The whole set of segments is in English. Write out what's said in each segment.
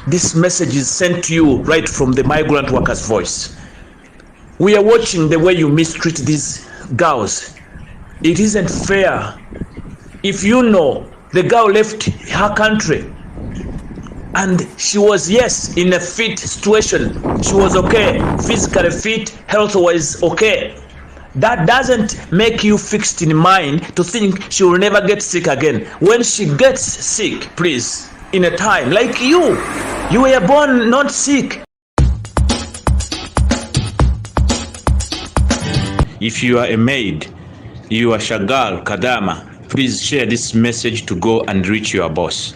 This message is sent to you right from the migrant workers' voice. We are watching the way you mistreat these girls. It isn't fair. If you know the girl left her country and she was, yes, in a fit situation, she was okay, physically fit, health-wise okay, that doesn't make you fixed in mind to think she will never get sick again. When she gets sick, please, in a time like you were born not sick. If you are a maid, you are Shagal Kadama, please share this message to go and reach your boss.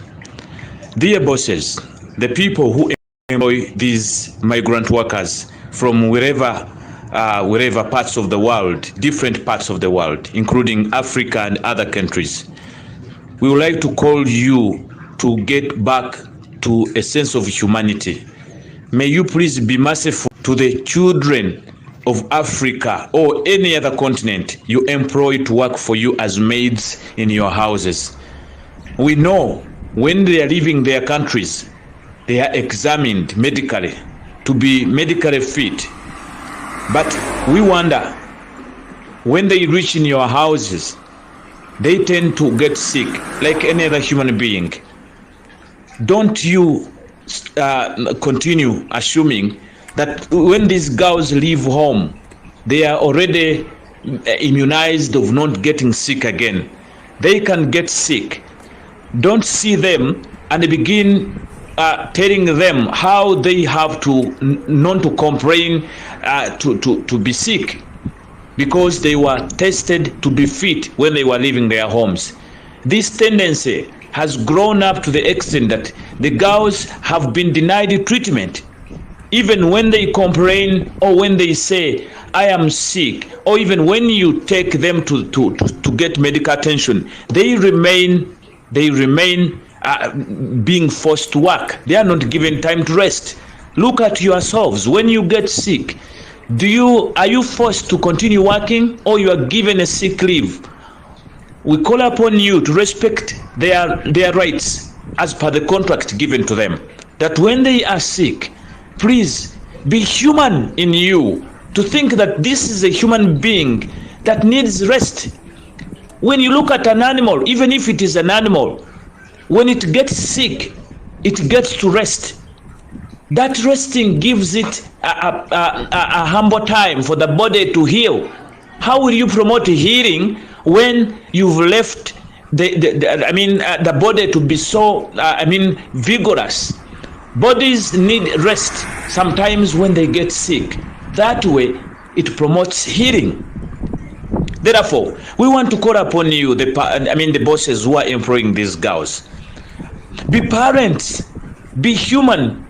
Dear bosses, the people who employ these migrant workers from wherever parts of the world, different parts of the world, including Africa and other countries, we would like to call you to get back to a sense of humanity. May you please be merciful to the children of Africa or any other continent you employ to work for you as maids in your houses. We know when they are leaving their countries, they are examined medically to be medically fit. But we wonder, when they reach in your houses, they tend to get sick like any other human being. Don't you continue assuming that when these girls leave home, they are already immunized of not getting sick again. They can get sick. Don't see them and begin telling them how they have to not to complain to be sick, because they were tested to be fit when they were leaving their homes. This tendency has grown up to the extent that the girls have been denied treatment. Even when they complain or when they say, I am sick, or even when you take them to get medical attention, they remain being forced to work. They are not given time to rest. Look at yourselves. When you get sick, are you forced to continue working, or you are given a sick leave? We call upon you to respect their rights as per the contract given to them, that when they are sick, please be human in you to think that this is a human being that needs rest. When you look at an animal, even if it is an animal, when it gets sick, it gets to rest. That resting gives it a humble time for the body to heal. How will you promote healing when you've left the body to be so vigorous? Bodies need rest sometimes when they get sick. That way it promotes healing. Therefore, we want to call upon you, the bosses who are employing these girls. Be parents, be human.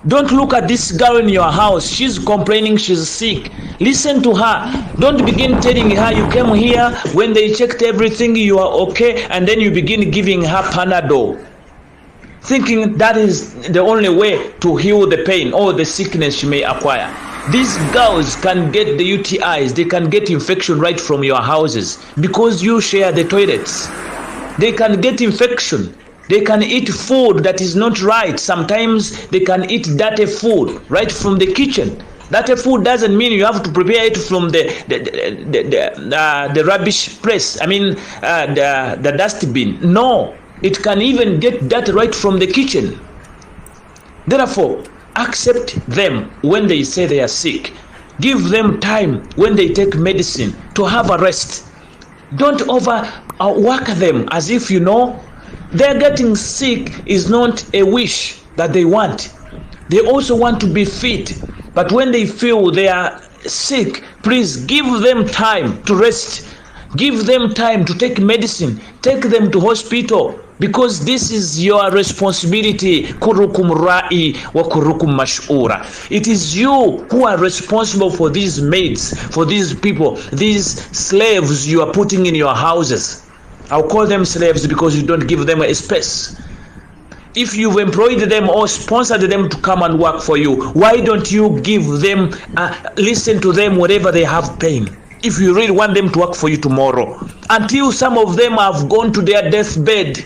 Don't look at this girl in your house. She's complaining, she's sick. Listen to her. Don't begin telling her you came here, when they checked everything, you are okay, and then you begin giving her Panadol, thinking that is the only way to heal the pain or the sickness she may acquire. These girls can get the UTIs, they can get infection right from your houses because you share the toilets. They can get infection. They can eat food that is not right. Sometimes they can eat dirty food right from the kitchen. Dirty food doesn't mean you have to prepare it from the rubbish place. The dustbin. No, it can even get that right from the kitchen. Therefore, accept them when they say they are sick. Give them time when they take medicine to have a rest. Don't overwork them as if they're getting sick is not a wish that they want. They also want to be fit. But when they feel they are sick, please give them time to rest. Give them time to take medicine. Take them to hospital, because this is your responsibility. Kurukum ra'i wa kurukum mash'ura. It is you who are responsible for these maids, for these people, these slaves you are putting in your houses. I'll call them slaves because you don't give them a space. If you've employed them or sponsored them to come and work for you, why don't you give them, listen to them wherever they have pain? If you really want them to work for you tomorrow, until some of them have gone to their deathbed,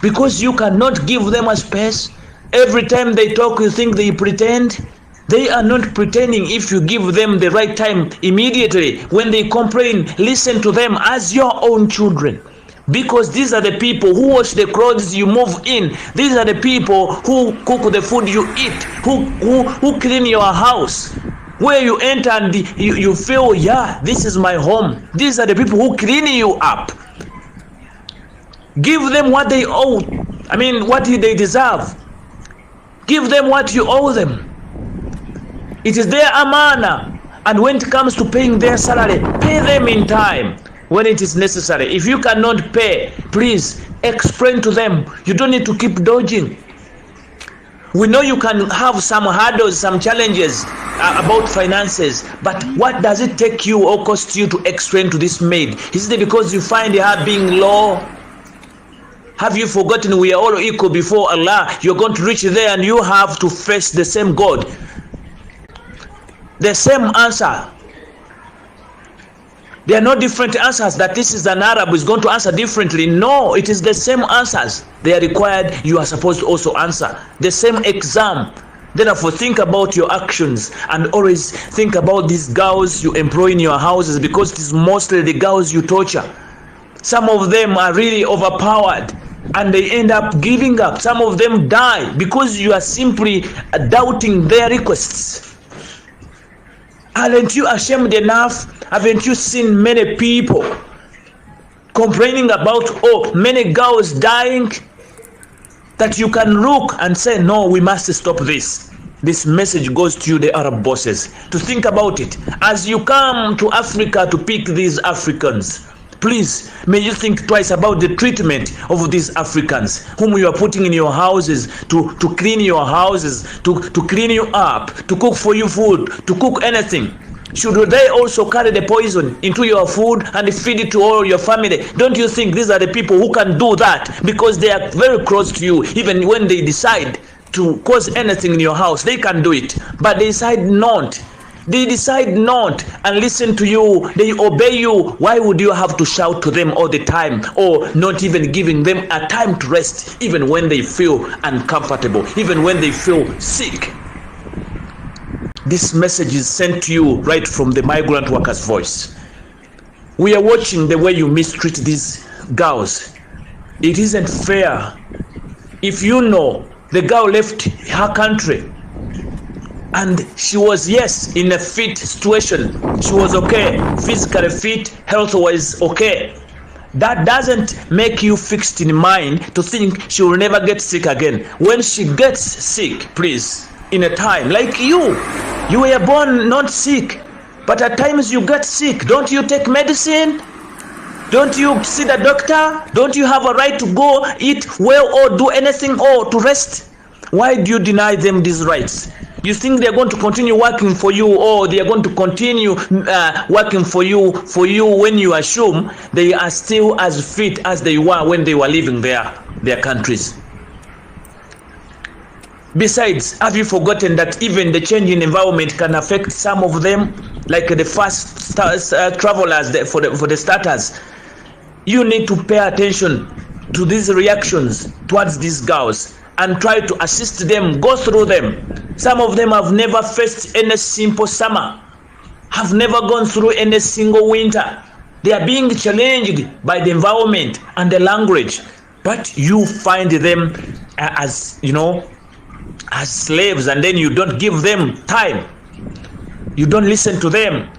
because you cannot give them a space, Every time they talk, you think they pretend. They are not pretending. If you give them the right time immediately, when they complain, listen to them as your own children. Because these are the people who wash the clothes you move in. These are the people who cook the food you eat, who clean your house. Where you enter and you feel, yeah, this is my home. These are the people who clean you up. Give them what they owe. What they deserve. Give them what you owe them. It is their amana. And when it comes to paying their salary, pay them in time when it is necessary. If you cannot pay, please explain to them. You don't need to keep dodging. We know you can have some hurdles, some challenges about finances, but what does it take you or cost you to explain to this maid? Is it because you find her being low? Have you forgotten we are all equal before Allah? You're going to reach there and you have to face the same God. The same answer. There are no different answers that this is an Arab is going to answer differently. No, it is the same answers. They are required. You are supposed to also answer the same exam. Therefore, think about your actions and always think about these girls you employ in your houses, because it is mostly the girls you torture. Some of them are really overpowered and they end up giving up. Some of them die because you are simply doubting their requests. Aren't you ashamed enough? Haven't you seen many people complaining about, many girls dying, that you can look and say, no, we must stop this. This message goes to you, the Arab bosses, to think about it. As you come to Africa to pick these Africans, please, may you think twice about the treatment of these Africans whom you are putting in your houses to clean your houses, to clean you up, to cook for you food, to cook anything. Should they also carry the poison into your food and feed it to all your family? Don't you think these are the people who can do that? Because they are very close to you. Even when they decide to cause anything in your house, they can do it. But they decide not. They decide not and listen to you. They obey you. Why would you have to shout to them all the time, or not even giving them a time to rest, even when they feel uncomfortable, even when they feel sick? This message is sent to you right from the migrant workers' voice. We are watching the way you mistreat these girls. It isn't fair. If you know the girl left her country and she was, yes, in a fit situation, she was okay, physically fit, health-wise okay, that doesn't make you fixed in mind to think she will never get sick again. When she gets sick, please, in a time like you were born not sick, but at times you get sick. Don't you take medicine? Don't you see the doctor? Don't you have a right to go eat well or do anything or to rest? Why do you deny them these rights? You think they're going to continue working for you, or they are going to continue working for you when you assume they are still as fit as they were when they were leaving their countries? Besides, have you forgotten that even the change in environment can affect some of them, like the first travelers, for the starters? You need to pay attention to these reactions towards these girls and try to assist them, go through them. Some of them have never faced any simple summer, have never gone through any single winter. They are being challenged by the environment and the language, but you find them as slaves, and then you don't give them time. You don't listen to them.